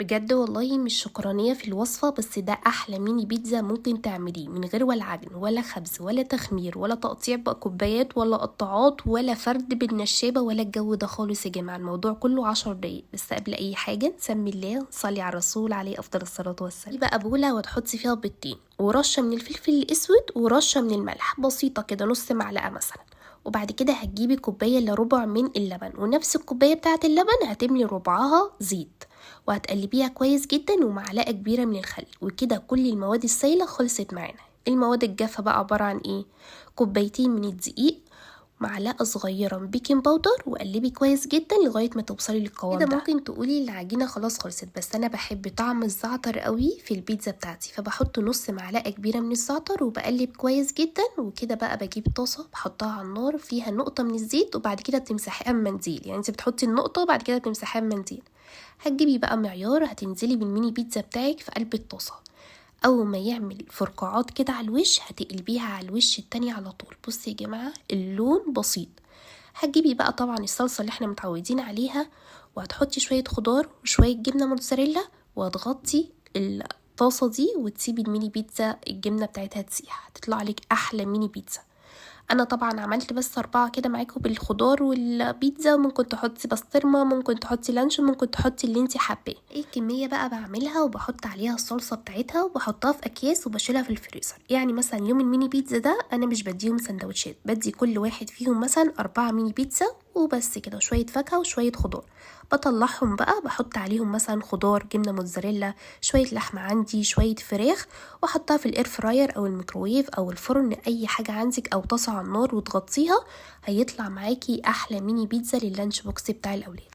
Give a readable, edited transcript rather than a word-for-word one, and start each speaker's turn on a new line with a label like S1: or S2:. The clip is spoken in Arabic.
S1: بجد والله مش شكرانية في الوصفة، بس ده أحلى ميني بيتزا ممكن تعمليه من غير ولا عجن ولا خبز ولا تخمير ولا تقطيع بقى كوبايات ولا قطاعات ولا فرد بالنشابة ولا الجو ده خالص يا جماعة. الموضوع كله 10 دقايق بس. قبل أي حاجة نسمي الله صلي على الرسول عليه أفضل الصلاة والسلام. بقى بولة وتحطي فيها بيضتين ورشة من الفلفل الأسود ورشة من الملح بسيطة كده، نص معلقة مثلا. وبعد كده هتجيبي كوباية الا ربع من اللبن، ونفس الكوباية بتاعة اللبن هتملي ربعها زيت، وهتقلبيها كويس جدا ومعلقة كبيرة من الخل. وكده كل المواد السائلة خلصت معانا. المواد الجافة بقى عبارة عن ايه؟ كوبايتين من الدقيق، معلقة صغيرة من بيكنج باودر، وقلبي كويس جدا لغاية ما توصلي للقوام ده. ممكن تقولي العجينة خلاص خلصت، بس انا بحب طعم الزعتر قوي في البيتزا بتاعتي، فبحط نص معلقة كبيرة من الزعتر وبقلب كويس جدا. وكده بقى بجيب طاسة بحطها على النار فيها نقطة من الزيت، وبعد كده بتمسحيها بمنديل. يعني انت بتحطي النقطة وبعد كده بتمسحيها بمنديل. هتجيبي بقى معيار، هتنزلي بالميني بيتزا بتاعك في قلب الطاسة. اول ما يعمل فرقعات كده على الوش هتقلبيها على الوش التاني على طول. بصي يا جماعة اللون بسيط. هتجيبي بقى طبعا الصلصة اللي احنا متعودين عليها، وهتحطي شوية خضار وشوية جبنة موتزاريلا، وهتغطي الطاسة دي وتسيبي الميني بيتزا الجبنة بتاعتها تسيح. هتطلع لك احلى ميني بيتزا. انا طبعا عملت بس 4 كده معاكم بالخضار والبيتزا. ممكن تحطي بسطرمه، ممكن تحطي لانشون، ممكن تحطي اللي انت حباه. ايه الكميه بقى بعملها وبحط عليها الصلصه بتاعتها وبحطها في اكياس وبشيلها في الفريزر. يعني مثلا يوم الميني بيتزا ده انا مش بديهم سندوتشات، بدي كل واحد فيهم مثلا 4 ميني بيتزا وبس كده، شويه فاكهه وشويه خضار. بطلعهم بقى بحط عليهم مثلا خضار، جبنه موتزاريلا، شويه لحمه عندي، شويه فراخ، واحطها في الاير فراير او الميكروويف او الفرن، اي حاجه عندك، او طاسه على النار وتغطيها. هيطلع معاكي احلى ميني بيتزا لللانش بوكس بتاع الاولاد.